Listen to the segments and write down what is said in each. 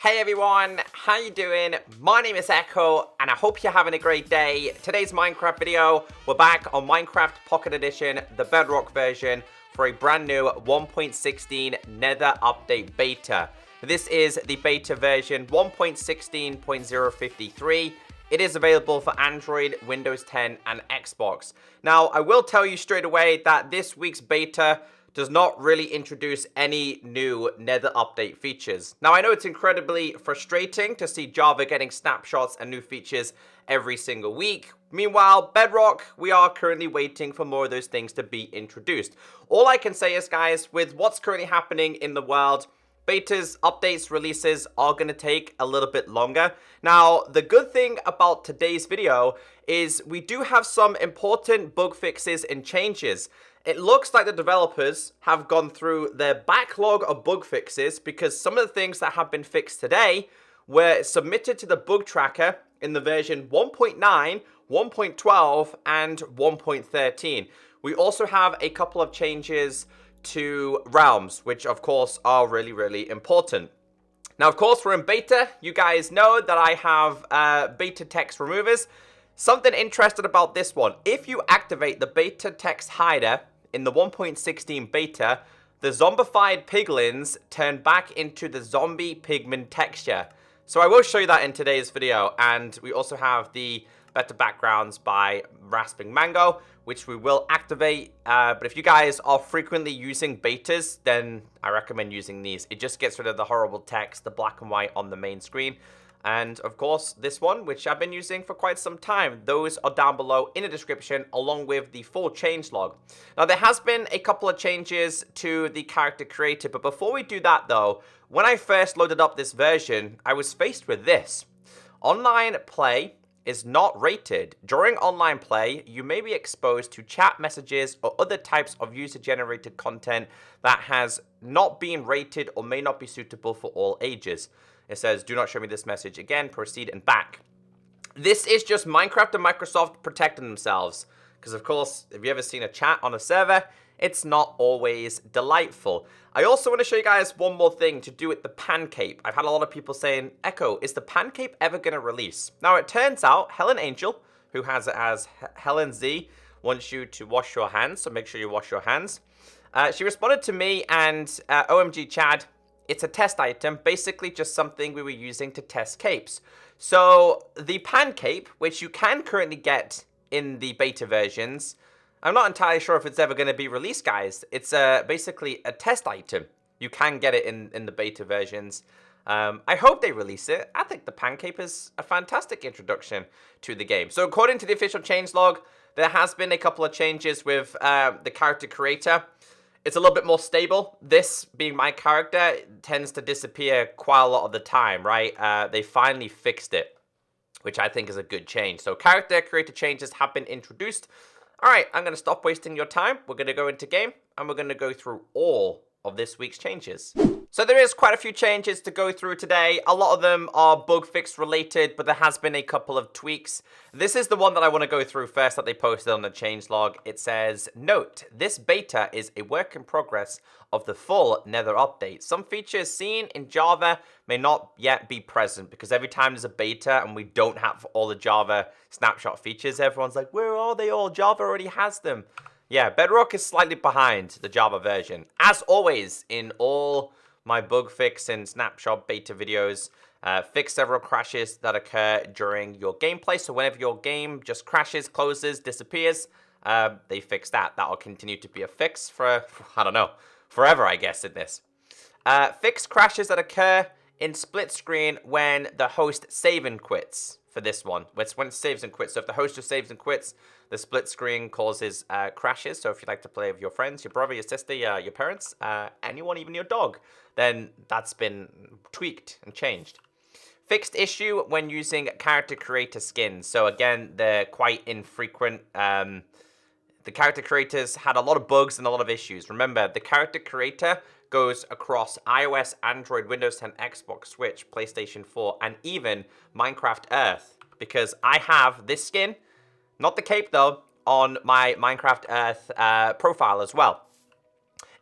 Hey everyone, how you doing? My name is Echo, and I hope you're having a great day. Today's Minecraft video, we're back on Minecraft Pocket Edition, the Bedrock version, for a brand new 1.16 Nether update beta. This is the beta version 1.16.0.53. It is available for Android, Windows 10, and Xbox. Now, I will tell you straight away that this week's beta does not really introduce any new Nether update features. Now, I know it's incredibly frustrating to see Java getting snapshots and new features every single week. Meanwhile, Bedrock, we are currently waiting for more of those things to be introduced. All I can say is, guys, with what's currently happening in the world, betas, updates, releases are going to take a little bit longer. Now, the good thing about today's video is we do have some important bug fixes and changes. It looks like the developers have gone through their backlog of bug fixes because some of the things that have been fixed today were submitted to the bug tracker in the version 1.9, 1.12, and 1.13. We also have a couple of changes to realms, which of course are really, really important. Now, of course, we're in beta. You guys know that I have beta text removers. Something interesting about this one, if you activate the beta text hider in the 1.16 beta, the zombified piglins turn back into the zombie pigman texture. So I will show you that in today's video, and we also have the better backgrounds by Rasping Mango, which we will activate. But if you guys are frequently using betas, then I recommend using these. It just gets rid of the horrible text, the black and white on the main screen. And of course, this one, which I've been using for quite some time, those are down below in the description, along with the full changelog. Now, there has been a couple of changes to the character creator, but before we do that though, when I first loaded up this version, I was faced with this. Online play is not rated. During online play, you may be exposed to chat messages or other types of user-generated content that has not been rated or may not be suitable for all ages. It says, do not show me this message again, proceed and back. This is just Minecraft and Microsoft protecting themselves. Because of course, have you ever seen a chat on a server? It's not always delightful. I also want to show you guys one more thing to do with the pancake. I've had a lot of people saying, Echo, is the pancake ever going to release? Now, it turns out Helen Angel, who has it as Helen Z, wants you to wash your hands, so make sure you wash your hands. She responded to me and OMG Chad. It's a test item, basically just something we were using to test capes. So the pan cape, which you can currently get in the beta versions, I'm not entirely sure if it's ever going to be released, guys. It's basically a test item. You can get it in the beta versions. I hope they release it. I think the pan cape is a fantastic introduction to the game. So according to the official changelog, there has been a couple of changes with the character creator. It's a little bit more stable. This, being my character, tends to disappear quite a lot of the time, right? They finally fixed it, which I think is a good change. So character creator changes have been introduced. All right, I'm going to stop wasting your time. We're going to go into game, and we're going to go through all of this week's changes. So there is quite a few changes to go through today. A lot of them are bug fix related, but there has been a couple of tweaks. This is the one that I want to go through first that they posted on the changelog. It says, note, this beta is a work in progress of the full Nether update. Some features seen in Java may not yet be present because every time there's a beta and we don't have all the Java snapshot features, everyone's like, where are they all? Java already has them. Yeah, Bedrock is slightly behind the Java version. As always, in all my bug fix and snapshot beta videos, fix several crashes that occur during your gameplay. So whenever your game just crashes, closes, disappears, they fix that. That'll continue to be a fix for, I don't know, forever, I guess, in this. Fix crashes that occur in split screen when the host save and quits. For this one, it's when it saves and quits. So if the host just saves and quits, the split screen causes crashes. So if you like to play with your friends, your brother, your sister, your parents, anyone, even your dog, then that's been tweaked and changed. Fixed issue when using character creator skins. So again, they're quite infrequent. The character creators had a lot of bugs and a lot of issues. Remember, the character creator goes across iOS, Android, Windows 10, Xbox, Switch, PlayStation 4, and even Minecraft Earth. Because I have this skin, not the cape though, on my Minecraft Earth profile as well.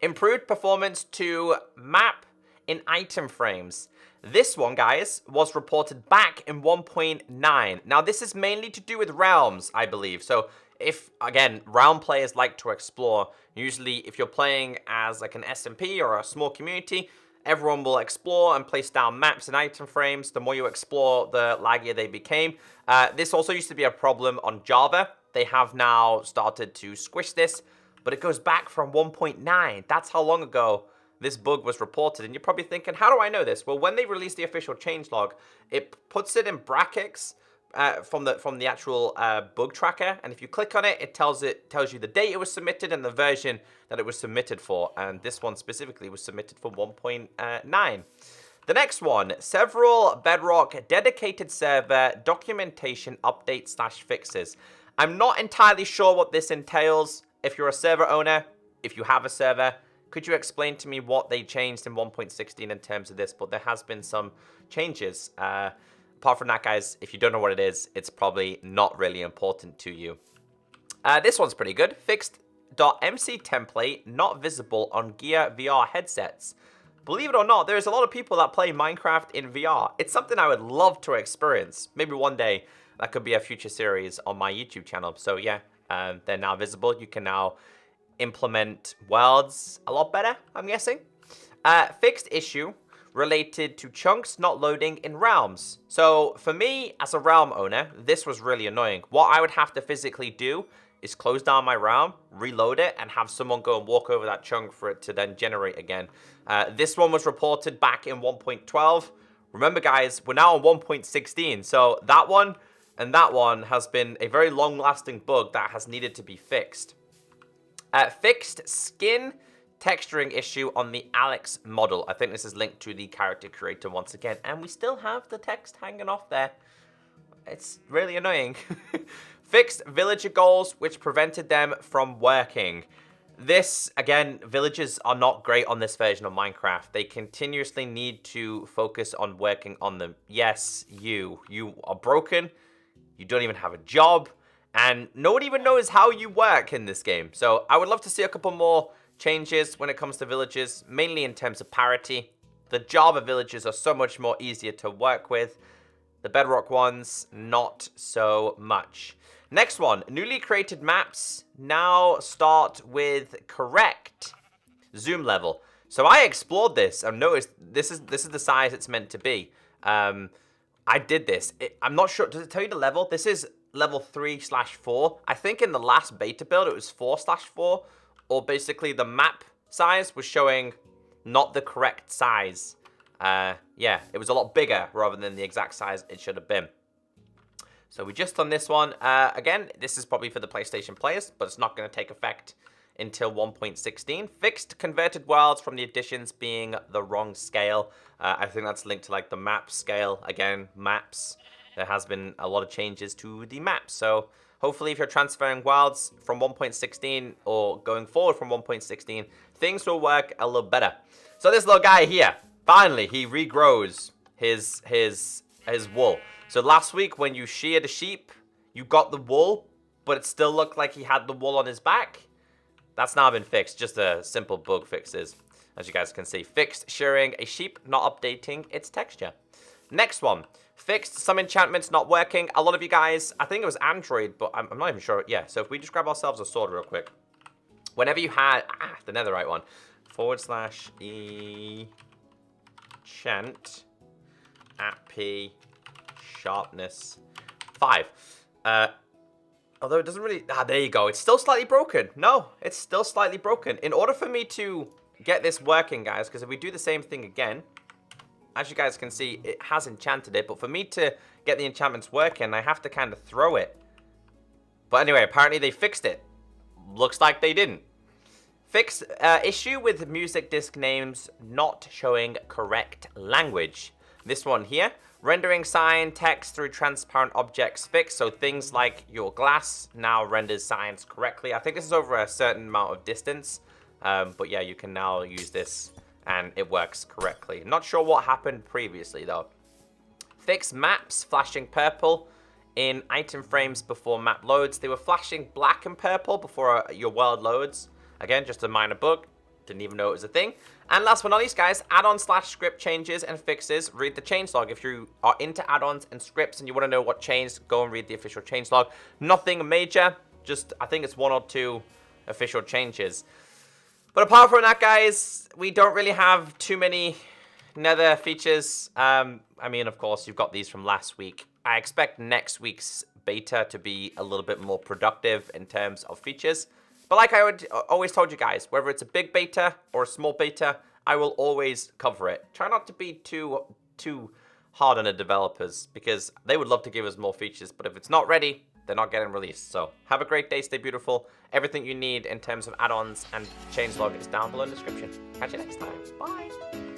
Improved performance to map in item frames. This one, guys, was reported back in 1.9. Now, this is mainly to do with realms, I believe. So, if, again, realm players like to explore, usually if you're playing as like an SMP or a small community, everyone will explore and place down maps and item frames. The more you explore, the laggier they became. This also used to be a problem on Java. They have now started to squish this, but it goes back from 1.9. That's how long ago this bug was reported. And you're probably thinking, how do I know this? Well, when they release the official changelog, it puts it in brackets from the actual bug tracker, and if you click on it, it tells you the date it was submitted and the version that it was submitted for. And this one specifically was submitted for 1.9. The next one, several Bedrock dedicated server documentation updates / fixes. I'm not entirely sure what this entails. If you're a server owner, if you have a server, could you explain to me what they changed in 1.16 in terms of this? But there has been some changes. Apart from that, guys, if you don't know what it is, it's probably not really important to you. This one's pretty good. Fixed.mc template not visible on Gear VR headsets. Believe it or not, there's a lot of people that play Minecraft in VR. It's something I would love to experience. Maybe one day that could be a future series on my YouTube channel. So yeah, they're now visible. You can now implement worlds a lot better, I'm guessing. Fixed issue related to chunks not loading in realms. So for me, as a realm owner, this was really annoying. What I would have to physically do is close down my realm, reload it, and have someone go and walk over that chunk for it to then generate again. This one was reported back in 1.12. Remember, guys, we're now on 1.16. So that one and that one has been a very long-lasting bug that has needed to be fixed. Fixed skin texturing issue on the Alex model. I think this is linked to the character creator once again. And we still have the text hanging off there. It's really annoying. Fixed villager goals, which prevented them from working. This, again, villagers are not great on this version of Minecraft. They continuously need to focus on working on them. Yes, you are broken. You don't even have a job. And no one even knows how you work in this game. So I would love to see a couple more changes when it comes to villages, mainly in terms of parity. The Java villages are so much more easier to work with. The Bedrock ones, not so much. Next one, newly created maps now start with correct zoom level. So I explored this and noticed this is the size it's meant to be. I did this. I'm not sure. Does it tell you the level? This is level 3/4. I think in the last beta build it was 4/4. Or basically the map size was showing not the correct size. Yeah, it was a lot bigger rather than the exact size it should have been. So we just done this one. Again, this is probably for the PlayStation players, but it's not going to take effect until 1.16. Fixed converted worlds from the additions being the wrong scale. I think that's linked to like the map scale. Again, maps. There has been a lot of changes to the maps. So hopefully if you're transferring worlds from 1.16 or going forward from 1.16, things will work a little better. So this little guy here, finally, he regrows his wool. So last week when you sheared a sheep, you got the wool, but it still looked like he had the wool on his back. That's now been fixed, just a simple bug fixes. As you guys can see, fixed shearing a sheep, not updating its texture. Next one, fixed some enchantments not working. A lot of you guys, I think it was Android, but I'm not even sure. Yeah, so if we just grab ourselves a sword real quick. Whenever you had, the netherite one, /enchant at P sharpness 5. Although it doesn't really, there you go. It's still slightly broken. No, it's still slightly broken. In order for me to get this working, guys, because if we do the same thing again, as you guys can see, it has enchanted it. But for me to get the enchantments working, I have to kind of throw it. But anyway, apparently they fixed it. Looks like they didn't. Fixed issue with music disc names not showing correct language. This one here. Rendering cyan text through transparent objects fixed. So things like your glass now renders cyans correctly. I think this is over a certain amount of distance. But yeah, you can now use this and it works correctly. Not sure what happened previously though. Fix maps flashing purple in item frames before map loads. They were flashing black and purple before your world loads. Again, just a minor bug. Didn't even know it was a thing. And last but not least, guys, add-on/script changes and fixes. Read the changelog. If you are into add-ons and scripts and you want to know what changed, go and read the official changelog. Nothing major. Just, I think it's 1 or 2 official changes. But apart from that, guys, we don't really have too many Nether features. I mean, of course, you've got these from last week. I expect next week's beta to be a little bit more productive in terms of features. But like I always told you guys, whether it's a big beta or a small beta, I will always cover it. Try not to be too hard on the developers, because they would love to give us more features, but if it's not ready, they're not getting released. So have a great day, stay beautiful. Everything you need in terms of add-ons and changelog is down below in the description. Catch you next time. Bye.